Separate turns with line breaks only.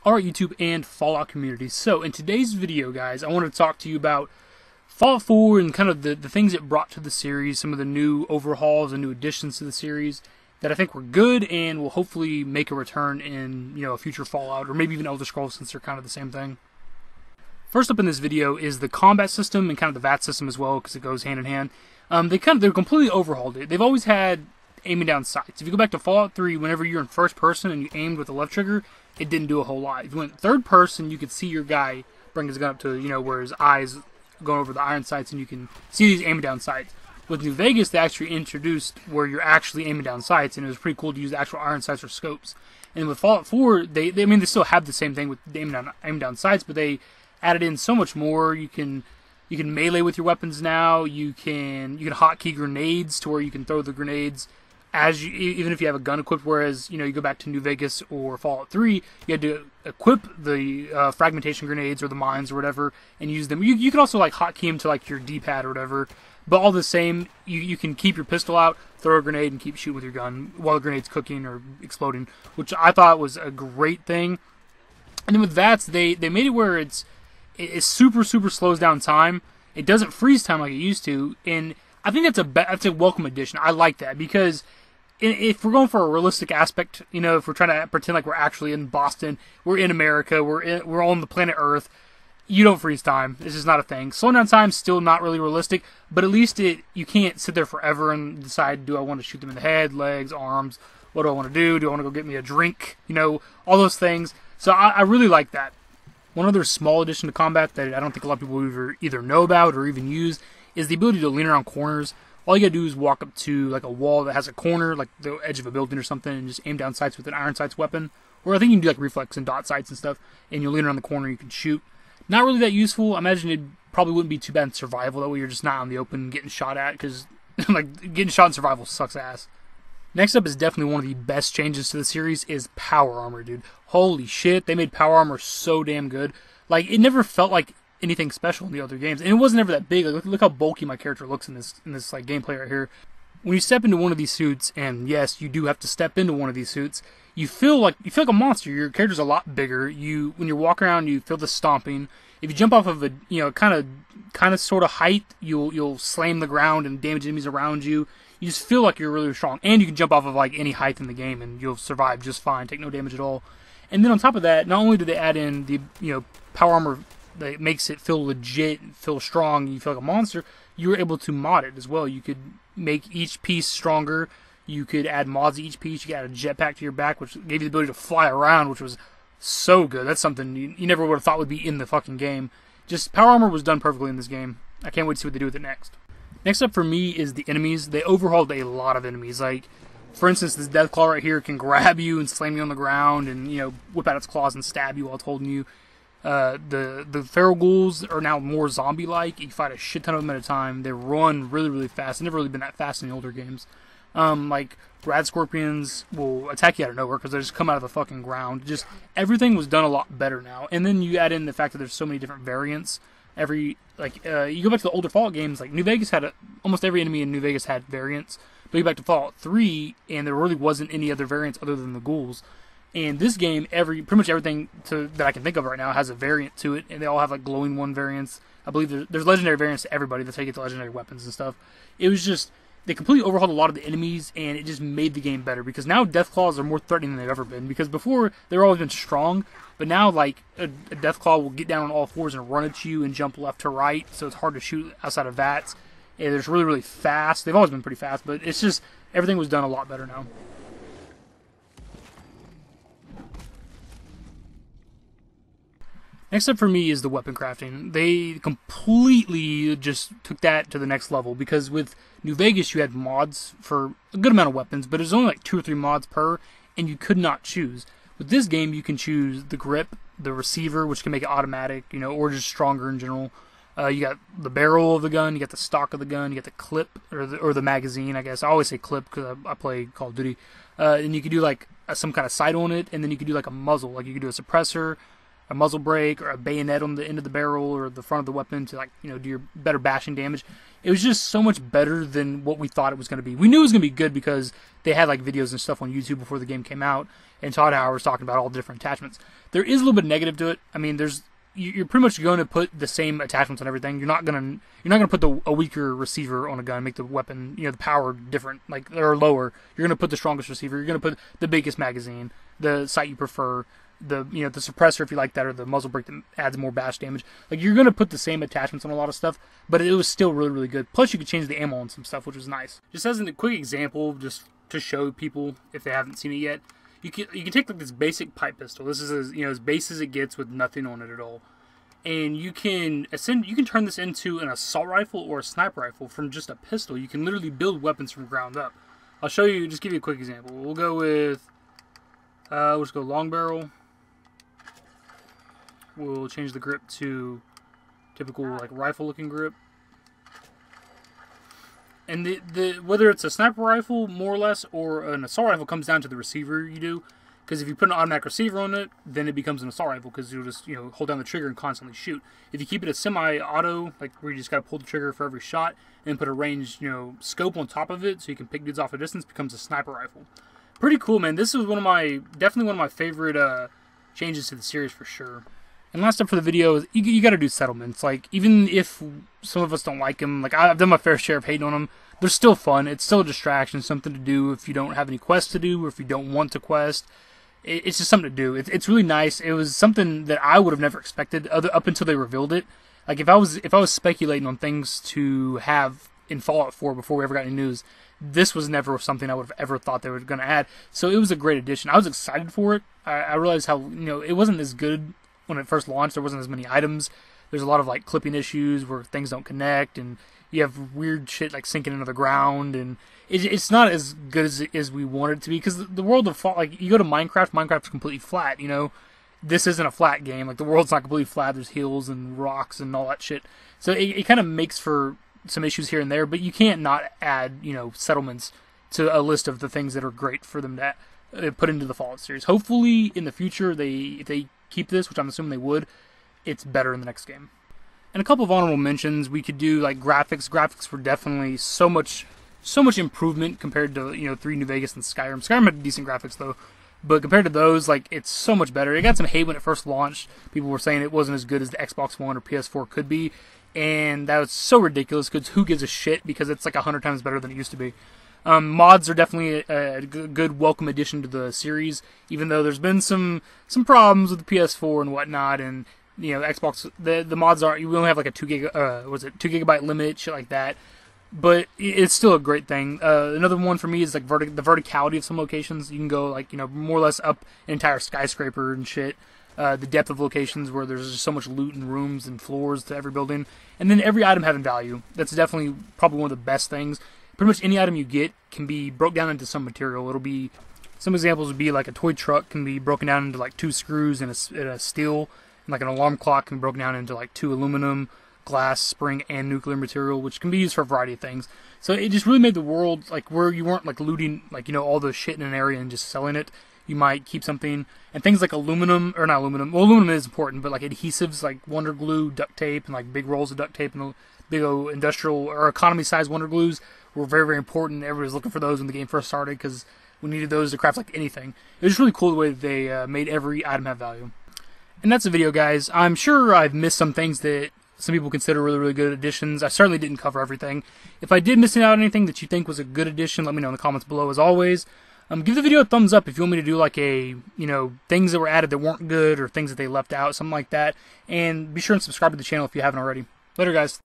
Alright, YouTube and Fallout community. So in today's video, guys, I want to talk to you about Fallout 4 and kind of the things it brought to the series, some of the new overhauls and new additions to the series that I think were good and will hopefully make a return in, a future Fallout or maybe even Elder Scrolls, since they're kind of the same thing. First up in this video is the combat system and kind of the VAT system as well, because it goes hand in hand. They're completely overhauled it. They've always had aiming down sights. If you go back to Fallout 3, whenever you're in first person and you aimed with the left trigger, it didn't do a whole lot. If you went third person, you could see your guy bring his gun up to, where his eyes going over the iron sights, and you can see these aiming down sights. With New Vegas, they actually introduced where you're actually aiming down sights, and it was pretty cool to use the actual iron sights or scopes. And with Fallout 4, they still have the same thing with aiming down sights, but they added in so much more. You can melee with your weapons now. You can hotkey grenades to where you can throw the grenades even if you have a gun equipped, whereas, you go back to New Vegas or Fallout 3, you had to equip the fragmentation grenades or the mines or whatever and use them. You can also hotkey them to your D-pad or whatever, but all the same, you can keep your pistol out, throw a grenade, and keep shooting with your gun while the grenade's cooking or exploding, which I thought was a great thing. And then with VATS, they made it where it super slows down time. It doesn't freeze time like it used to, and I think that's a welcome addition. I like that, because if we're going for a realistic aspect, if we're trying to pretend like we're actually in Boston, we're in America, we're on the planet Earth, you don't freeze time. This is not a thing. Slowing down time's still not really realistic, but at least you can't sit there forever and decide, do I want to shoot them in the head, legs, arms, what do I want to do? Do I want to go get me a drink? All those things. So I really like that. One other small addition to combat that I don't think a lot of people either know about or even use is the ability to lean around corners. All you gotta do is walk up to a wall that has a corner, like the edge of a building or something, and just aim down sights with an iron sights weapon. Or I think you can do reflex and dot sights and stuff, and you'll lean around the corner and you can shoot. Not really that useful. I imagine it probably wouldn't be too bad in survival. That way you're just not out in the open getting shot at, because getting shot in survival sucks ass. Next up is definitely one of the best changes to the series is power armor, dude. Holy shit, they made power armor so damn good. It never felt like anything special in the other games, and it wasn't ever that big. Look how bulky my character looks in this gameplay right here. When you step into one of these suits, and yes, you do have to step into one of these suits, you feel like a monster. Your character's a lot bigger. When you walk around, you feel the stomping. If you jump off of a kind of sort of height, you'll slam the ground and damage enemies around you. You just feel like you're really strong, and you can jump off of any height in the game, and you'll survive just fine, take no damage at all. And then on top of that, not only do they add in the power armor that makes it feel legit, feel strong, you feel like a monster, you were able to mod it as well. You could make each piece stronger. You could add mods to each piece. You could add a jetpack to your back, which gave you the ability to fly around, which was so good. That's something you never would have thought would be in the fucking game. Just power armor was done perfectly in this game. I can't wait to see what they do with it next. Next up for me is the enemies. They overhauled a lot of enemies. For instance, this Deathclaw right here can grab you and slam you on the ground and, whip out its claws and stab you while it's holding you. The feral ghouls are now more zombie-like. You fight a shit ton of them at a time. They run really, really fast. They've never really been that fast in the older games. Rad scorpions will attack you out of nowhere because they just come out of the fucking ground. Just everything was done a lot better now. And then you add in the fact that there's so many different variants. You go back to the older Fallout games, New Vegas had almost every enemy in New Vegas had variants. But you go back to Fallout 3, and there really wasn't any other variants other than the ghouls. And this game, pretty much everything that I can think of right now has a variant to it, and they all have glowing one variants. I believe there's legendary variants to everybody. That's how you get the legendary weapons and stuff. It was just, they completely overhauled a lot of the enemies, and it just made the game better, because now Deathclaws are more threatening than they've ever been. Because before, they've always been strong, but now a Deathclaw will get down on all fours and run at you and jump left to right, so it's hard to shoot outside of VATS. And they're really, really fast. They've always been pretty fast, but it's just, everything was done a lot better now. Next up for me is the weapon crafting. They completely just took that to the next level, because with New Vegas you had mods for a good amount of weapons, but it was only 2 or 3 mods per, and you could not choose. With this game you can choose the grip, the receiver, which can make it automatic, or just stronger in general. You got the barrel of the gun, you got the stock of the gun, you got the clip, or the magazine, I guess. I always say clip because I play Call of Duty. And you could do some kind of sight on it, and then you could do a muzzle. You could do a suppressor, a muzzle brake or a bayonet on the end of the barrel or the front of the weapon to, like, you know, do your better bashing damage. It was just so much better than what we thought it was going to be. We knew it was going to be good because they had like videos and stuff on YouTube before the game came out, and Todd Howard was talking about all the different attachments. There is a little bit negative to it. I mean, you're pretty much going to put the same attachments on everything. You're not gonna put a weaker receiver on a gun, make the weapon, you know, the power different, like, or lower. You're gonna put the strongest receiver. You're gonna put the biggest magazine, the sight you prefer, the suppressor if you like that, or the muzzle brake that adds more bash damage. Like, you're gonna put the same attachments on a lot of stuff, but it was still really, really good. Plus, you could change the ammo on some stuff, which was nice. Just as a quick example, just to show people if they haven't seen it yet, you can take like this basic pipe pistol. This is as base as it gets with nothing on it at all. And you can turn this into an assault rifle or a sniper rifle from just a pistol. You can literally build weapons from ground up. I'll show you, just give you a quick example. We'll go with, we'll just go long barrel. We'll change the grip to typical like rifle looking grip. And whether it's a sniper rifle more or less or an assault rifle comes down to the receiver you do. Because if you put an automatic receiver on it, then it becomes an assault rifle because you'll just, hold down the trigger and constantly shoot. If you keep it a semi-auto, like where you just got to pull the trigger for every shot and put a ranged, scope on top of it so you can pick dudes off a distance, becomes a sniper rifle. Pretty cool, man. This was definitely one of my favorite changes to the series for sure. And last up for the video is you got to do settlements. Like, even if some of us don't like them, like I've done my fair share of hating on them, they're still fun. It's still a distraction, something to do if you don't have any quests to do or if you don't want to quest. It's just something to do. It's really nice. It was something that I would have never expected up until they revealed it. Like, if I was speculating on things to have in Fallout 4 before we ever got any news, this was never something I would have ever thought they were going to add. So it was a great addition. I was excited for it. I realized how, it wasn't as good when it first launched. There wasn't as many items. There's a lot of like clipping issues where things don't connect, and you have weird shit like sinking into the ground, and it's not as good as we want it to be, because the world of Fallout, like, you go to Minecraft's completely flat, This isn't a flat game. Like, the world's not completely flat. There's hills and rocks and all that shit. So it kind of makes for some issues here and there, but you can't not add, settlements to a list of the things that are great for them to put into the Fallout series. Hopefully, in the future, if they keep this, which I'm assuming they would, it's better in the next game. And a couple of honorable mentions, we could do like graphics. Graphics were definitely so much improvement compared to 3 New Vegas and Skyrim. Skyrim had decent graphics though, but compared to those, like, it's so much better. It got some hate when it first launched. People were saying it wasn't as good as the Xbox One or PS4 could be, and that was so ridiculous because who gives a shit, because it's like 100 times better than it used to be. Mods are definitely a good welcome addition to the series, even though there's been some problems with the PS4 and whatnot, and Xbox, the mods we only have like a 2 gigabyte limit, shit like that, but it's still a great thing. Another one for me is like the verticality of some locations. You can go like more or less up an entire skyscraper and shit. The depth of locations where there's just so much loot and rooms and floors to every building, and then every item having value. That's definitely probably one of the best things. Pretty much any item you get can be broke down into some material. Some examples would be like a toy truck can be broken down into like 2 screws and a steel, and like an alarm clock can be broken down into like 2 aluminum, glass, spring, and nuclear material, which can be used for a variety of things. So it just really made the world like where you weren't like looting all the shit in an area and just selling it. You might keep something, and things like aluminum, or not aluminum. Well, aluminum is important, but like adhesives like Wonder Glue, duct tape, and like big rolls of duct tape and big old industrial or economy-sized Wonder Glues were very, very important. Everybody was looking for those when the game first started because we needed those to craft like anything. It was really cool the way that they made every item have value. And that's the video, guys. I'm sure I've missed some things that some people consider really, really good additions. I certainly didn't cover everything. If I did miss out on anything that you think was a good addition, let me know in the comments below, as always. Give the video a thumbs up if you want me to do like a, things that were added that weren't good or things that they left out, something like that. And be sure and subscribe to the channel if you haven't already. Later, guys.